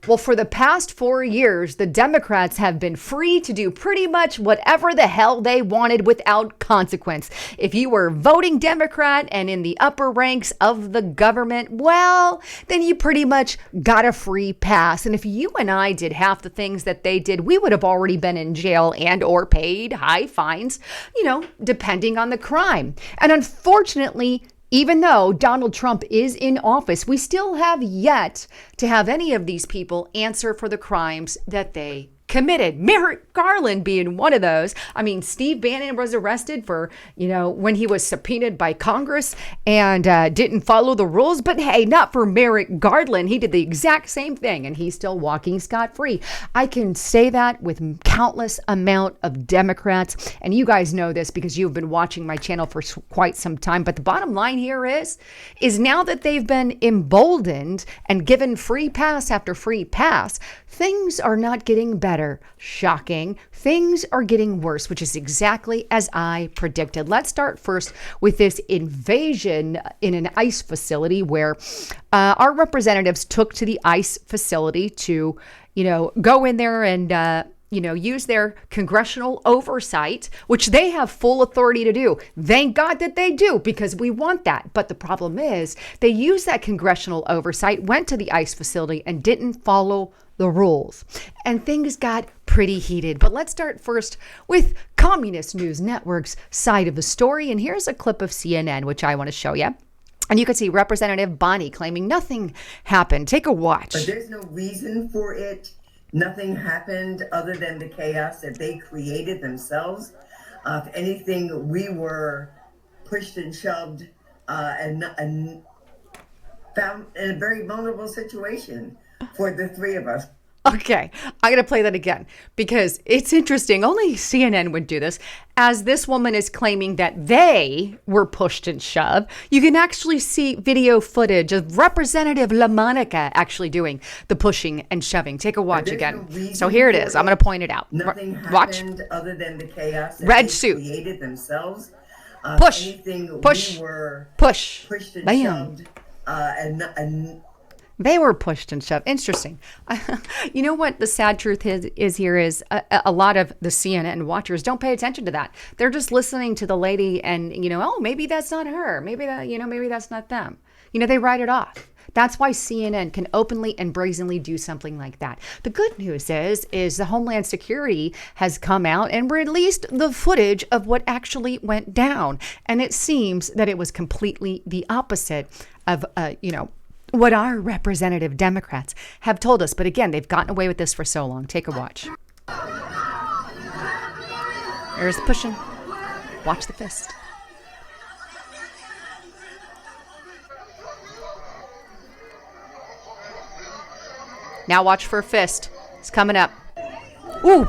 Well, for the past 4 years, the Democrats have been free to do pretty much whatever the hell they wanted without consequence. If you were voting Democrat and in the upper ranks of the government, well, then you pretty much got a free pass. And if you and I did half the things that they did, we would have already been in jail and or paid high fines, depending on the crime. And unfortunately, even though Donald Trump is in office, we still have yet to have any of these people answer for the crimes that they committed. Merrick Garland being one of those. I mean, Steve Bannon was arrested for, when he was subpoenaed by Congress and didn't follow the rules. But hey, not for Merrick Garland. He did the exact same thing and he's still walking scot-free. I can say that with countless amount of Democrats. And you guys know this because you've been watching my channel for quite some time. But the bottom line here is now that they've been emboldened and given free pass after free pass, things are not getting better. Shocking. Things are getting worse, which is exactly as I predicted. Let's start first with this invasion in an ICE facility where our representatives took to the ICE facility to, go in there and, use their congressional oversight, which they have full authority to do. Thank God that they do, because we want that. But the problem is they used that congressional oversight, went to the ICE facility and didn't follow the rules. And things got pretty heated. But let's start first with Communist News Network's side of the story. And here's a clip of CNN, which I want to show you. And you can see Representative Bonnie claiming nothing happened. Take a watch. But there's no reason for it. Nothing happened other than the chaos that they created themselves. If anything, we were pushed and shoved and found in a very vulnerable situation for the three of us. Okay, I got to play that again because it's interesting. Only CNN would do this. As this woman is claiming that they were pushed and shoved, you can actually see video footage of Representative LaMonica actually doing the pushing and shoving. Take a watch again. So here it is. I'm going to point it out. Nothing Watch. happened other than the chaos that Red they suit. created themselves. Push. Anything, Push. We were Push. pushed and Bam. shoved and They were pushed and shoved. Interesting. You know what the sad truth is here is a lot of the CNN watchers don't pay attention to that. They're just listening to the lady and, oh, maybe that's not her. Maybe that, maybe that's not them. They write it off. That's why CNN can openly and brazenly do something like that. The good news is the Homeland Security has come out and released the footage of what actually went down. And it seems that it was completely the opposite of, what our representative Democrats have told us. But again, they've gotten away with this for so long. Take a watch. There's the pushing. Watch the fist. Now watch for a fist. It's coming up. Ooh.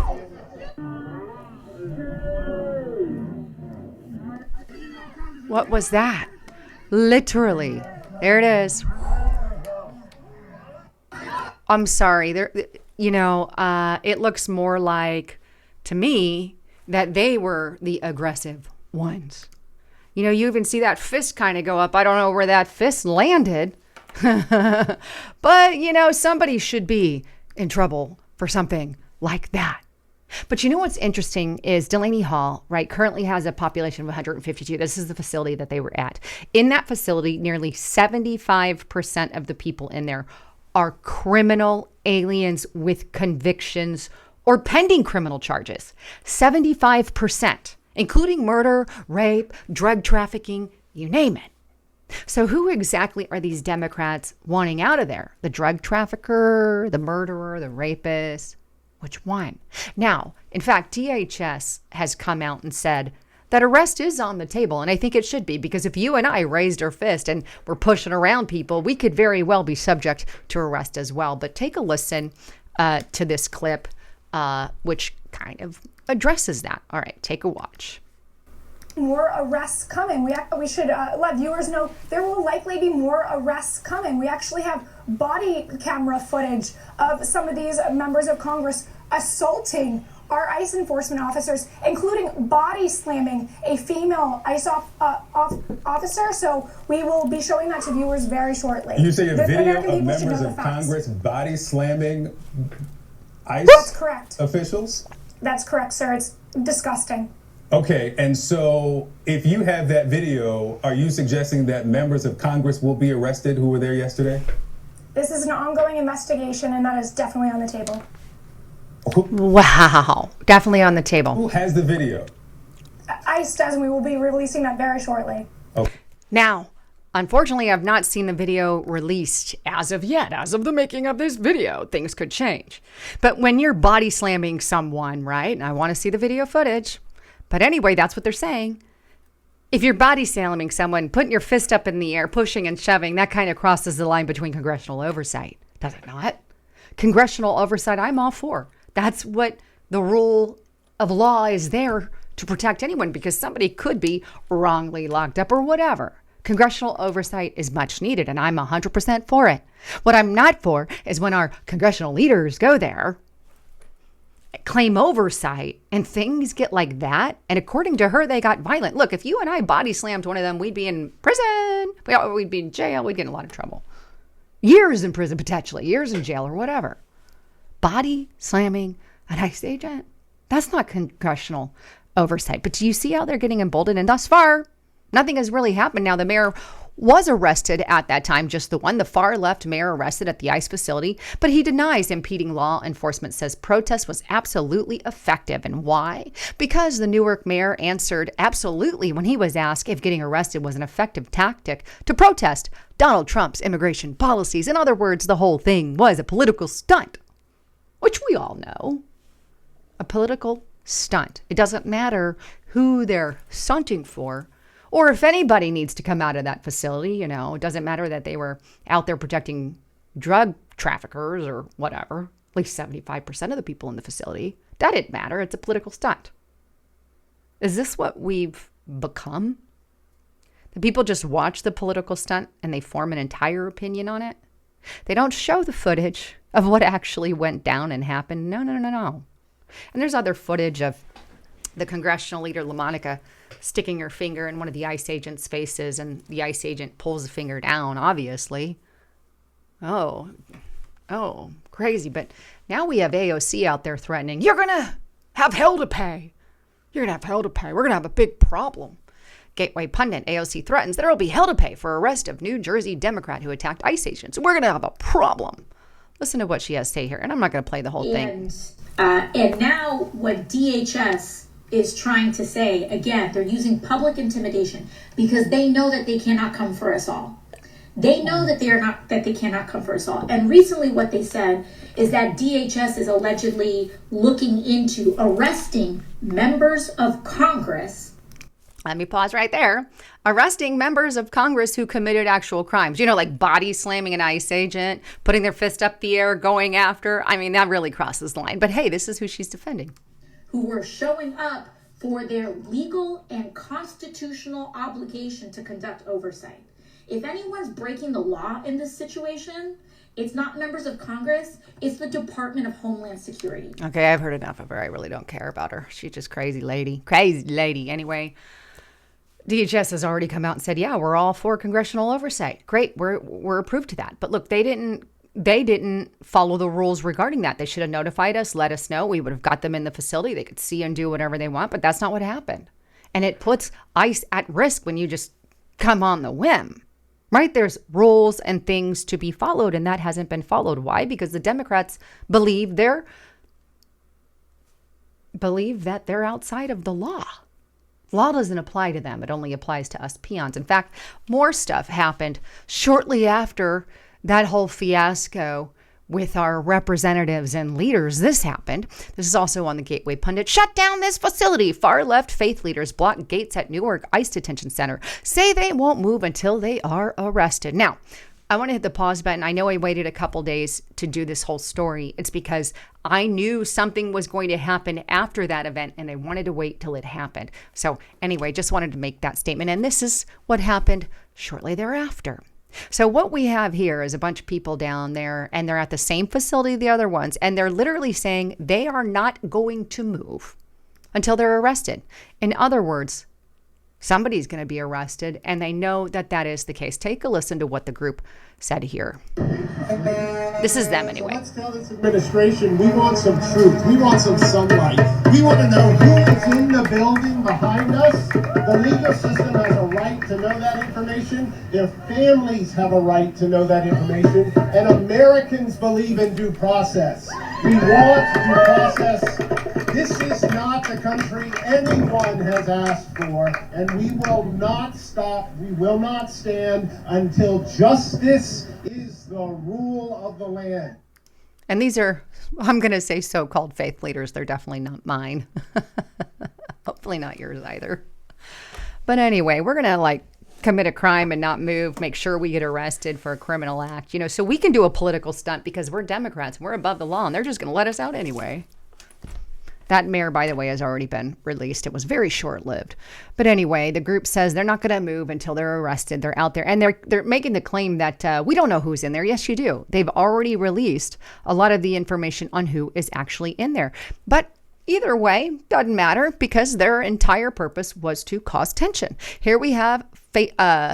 What was that? Literally. There it is. I'm sorry. It looks more like, to me, that they were the aggressive ones. You even see that fist kind of go up. I don't know where that fist landed. But, somebody should be in trouble for something like that. But what's interesting is Delaney Hall, right, currently has a population of 152. This is the facility that they were at. In that facility, nearly 75% of the people in there are criminal aliens with convictions or pending criminal charges. 75%, including murder, rape, drug trafficking, you name it. So who exactly are these Democrats wanting out of there? The drug trafficker, the murderer, the rapist? Which one? Now, in fact, DHS has come out and said that arrest is on the table. And I think it should be, because if you and I raised our fist and were pushing around people, we could very well be subject to arrest as well. But take a listen to this clip, which kind of addresses that. All right, take a watch. More arrests coming. We should let viewers know there will likely be more arrests coming. We actually have body camera footage of some of these members of Congress assaulting our ICE enforcement officers, including body slamming a female ICE officer. So we will be showing that to viewers very shortly. You say a video American of people should members know of the facts. Congress body slamming ICE That's correct. officials? That's correct, sir. It's disgusting. Okay, and so if you have that video, are you suggesting that members of Congress will be arrested who were there yesterday? This is an ongoing investigation, and that is definitely on the table. Wow. Definitely on the table. Who has the video? ICE does, and we will be releasing that very shortly. Okay. Now, unfortunately, I've not seen the video released as of yet. As of the making of this video, things could change. But when you're body slamming someone, right? And I want to see the video footage. But anyway, that's what they're saying. If you're body slamming someone, putting your fist up in the air, pushing and shoving, that kind of crosses the line between congressional oversight. Does it not? Congressional oversight, I'm all for. That's what the rule of law is there to protect anyone, because somebody could be wrongly locked up or whatever. Congressional oversight is much needed, and I'm 100% for it. What I'm not for is when our congressional leaders go there, claim oversight, and things get like that. And according to her, they got violent. Look, if you and I body slammed one of them, we'd be in prison. We'd be in jail. We'd get in a lot of trouble. Years in prison, potentially. Years in jail or whatever. Body slamming an ICE agent? That's not congressional oversight. But do you see how they're getting emboldened? And thus far, nothing has really happened. Now, the mayor was arrested at that time, just the one, the far left mayor arrested at the ICE facility, but he denies impeding law enforcement, says protest was absolutely effective. And why? Because the Newark mayor answered absolutely when he was asked if getting arrested was an effective tactic to protest Donald Trump's immigration policies. In other words, the whole thing was a political stunt, which we all know. A political stunt. It doesn't matter who they're stunting for, or if anybody needs to come out of that facility. It doesn't matter that they were out there protecting drug traffickers or whatever. At least 75% of the people in the facility. That didn't matter. It's a political stunt. Is this what we've become? The people just watch the political stunt and they form an entire opinion on it? They don't show the footage of what actually went down and happened. No. And there's other footage of the congressional leader, LaMonica, sticking her finger in one of the ICE agent's faces, and the ICE agent pulls the finger down, obviously. Oh, crazy. But now we have AOC out there threatening, you're going to have hell to pay. You're going to have hell to pay. We're going to have a big problem. Gateway pundit AOC threatens there will be hell to pay for arrest of New Jersey Democrat who attacked ICE agents. We're going to have a problem. Listen to what she has to say here, and I'm not going to play the whole thing. And now what DHS is trying to say, again, they're using public intimidation because they know that they cannot come for us all. They know that they cannot come for us all. And recently what they said is that DHS is allegedly looking into arresting members of Congress. Let me pause right there. Arresting members of Congress who committed actual crimes. Like body slamming an ICE agent, putting their fist up the air, going after. I mean, that really crosses the line. But hey, this is who she's defending. Who were showing up for their legal and constitutional obligation to conduct oversight. If anyone's breaking the law in this situation, it's not members of Congress, it's the Department of Homeland Security. Okay, I've heard enough of her. I really don't care about her. She's just crazy lady. Crazy lady. Anyway, DHS has already come out and said, yeah, we're all for congressional oversight. Great, we're approved to that. But look, they didn't follow the rules regarding that. They should have notified us, let us know. We would have got them in the facility. They could see and do whatever they want, but that's not what happened. And it puts ICE at risk when you just come on the whim, right? There's rules and things to be followed, and that hasn't been followed. Why? Because the Democrats believe that they're outside of the law. Law doesn't apply to them. It only applies to us peons. In fact, more stuff happened shortly after that whole fiasco with our representatives and leaders. This happened. This is also on the Gateway Pundit. Shut down this facility. Far left faith leaders block gates at Newark ICE detention center. Say they won't move until they are arrested. Now, I want to hit the pause button. I know I waited a couple days to do this whole story. It's because I knew something was going to happen after that event, and I wanted to wait till it happened. So anyway, just wanted to make that statement. And this is what happened shortly thereafter. So what we have here is a bunch of people down there, and they're at the same facility the other ones, and they're literally saying they are not going to move until they're arrested. In other words, somebody's going to be arrested, and they know that that is the case. Take a listen to what the group said here. This is them anyway. So let's tell this administration we want some truth. We want some sunlight. We want to know who is in the building behind us. The legal system has a right to know that information. Their families have a right to know that information. And Americans believe in due process. We want due process. This is not the country anyone has asked for, and we will not stop, we will not stand until justice is the rule of the land. And these are, I'm going to say so-called faith leaders. They're definitely not mine. Hopefully not yours either. But anyway, we're going to commit a crime and not move, make sure we get arrested for a criminal act, so we can do a political stunt because we're Democrats and we're above the law, and they're just going to let us out anyway. That mayor, by the way, has already been released. It was very short-lived. But anyway, the group says they're not going to move until they're arrested. They're out there. And they're making the claim that we don't know who's in there. Yes, you do. They've already released a lot of the information on who is actually in there. But either way, doesn't matter because their entire purpose was to cause tension. Here we have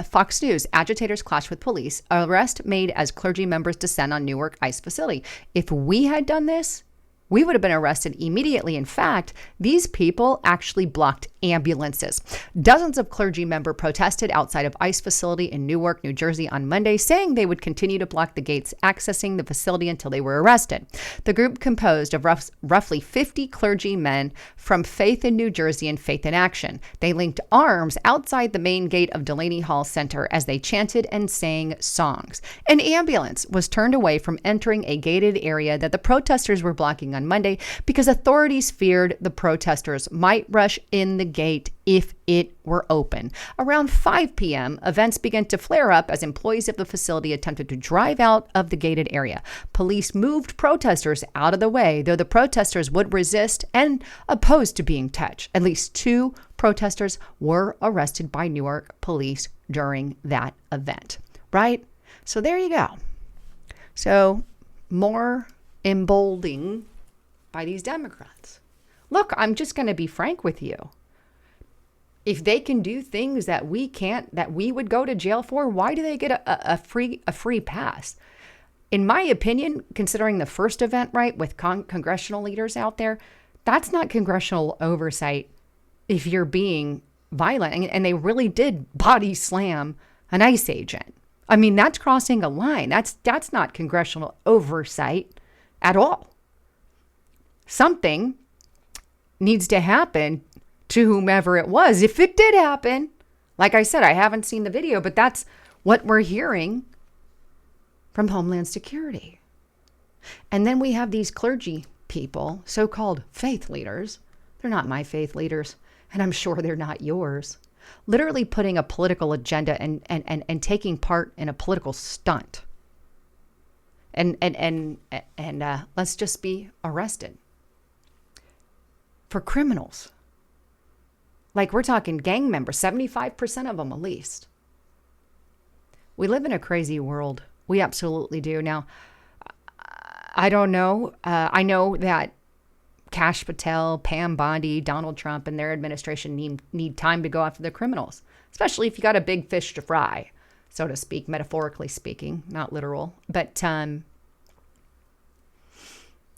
Fox News. Agitators clash with police. Arrest made as clergy members descend on Newark ICE facility. If we had done this, we would have been arrested immediately. In fact, these people actually blocked ambulances. Dozens of clergy members protested outside of ICE facility in Newark, New Jersey on Monday, saying they would continue to block the gates accessing the facility until they were arrested. The group composed of roughly 50 clergy men from Faith in New Jersey and Faith in Action. They linked arms outside the main gate of Delaney Hall Center as they chanted and sang songs. An ambulance was turned away from entering a gated area that the protesters were blocking on Monday because authorities feared the protesters might rush in the gate if it were open. Around 5 p.m., events began to flare up as employees of the facility attempted to drive out of the gated area. Police moved protesters out of the way, though the protesters would resist and opposed to being touched. At least 2 protesters were arrested by Newark police during that event. Right? So there you go. So more emboldening by these Democrats. Look, I'm just going to be frank with you. If they can do things that we can't, that we would go to jail for, why do they get a free pass? In my opinion, considering the first event, right, with congressional leaders out there, that's not congressional oversight if you're being violent. And they really did body slam an ICE agent. I mean, that's crossing a line. That's not congressional oversight at all. Something needs to happen to whomever it was. If it did happen, like I said, I haven't seen the video, but that's what we're hearing from Homeland Security. And then we have these clergy people, so-called faith leaders. They're not my faith leaders, and I'm sure they're not yours. Literally putting a political agenda and taking part in a political stunt. And let's just be arrested for criminals. Like we're talking gang members, 75% of them at least. We live in a crazy world. We absolutely do. Now, I don't know. I know that Kash Patel, Pam Bondi, Donald Trump, and their administration need time to go after the criminals, especially if you got a big fish to fry, so to speak, metaphorically speaking, not literal. But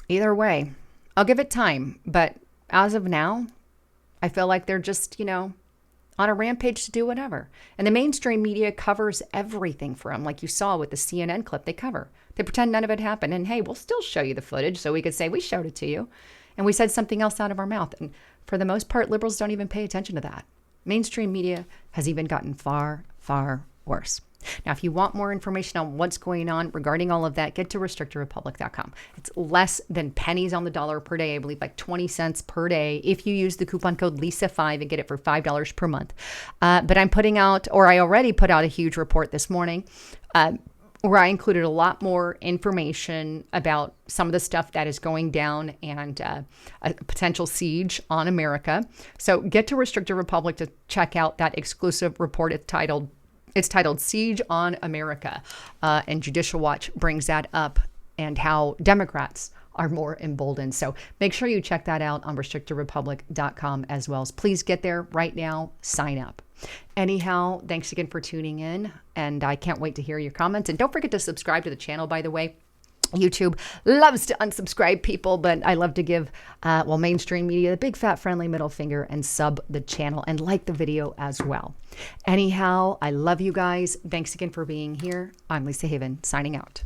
either way, I'll give it time. But as of now, I feel like they're just, on a rampage to do whatever. And the mainstream media covers everything for them. Like you saw with the CNN clip, they cover. They pretend none of it happened. And hey, we'll still show you the footage so we could say we showed it to you. And we said something else out of our mouth. And for the most part, liberals don't even pay attention to that. Mainstream media has even gotten far, far worse. Now, if you want more information on what's going on regarding all of that, get to restrictedrepublic.com. It's less than pennies on the dollar per day. I believe like 20 cents per day if you use the coupon code LISA5 and get it for $5 per month. But I'm putting out, or I already put out a huge report this morning where I included a lot more information about some of the stuff that is going down and a potential siege on America. So get to Restricted Republic to check out that exclusive report. It's titled It's titled Siege on America. And Judicial Watch brings that up and how Democrats are more emboldened. So make sure you check that out on restrictedrepublic.com as well. Please get there right now. Sign up. Anyhow, thanks again for tuning in. And I can't wait to hear your comments. And don't forget to subscribe to the channel, by the way. YouTube loves to unsubscribe people, but I love to give, mainstream media the big fat friendly middle finger and sub the channel and like the video as well. Anyhow, I love you guys. Thanks again for being here. I'm Lisa Haven, signing out.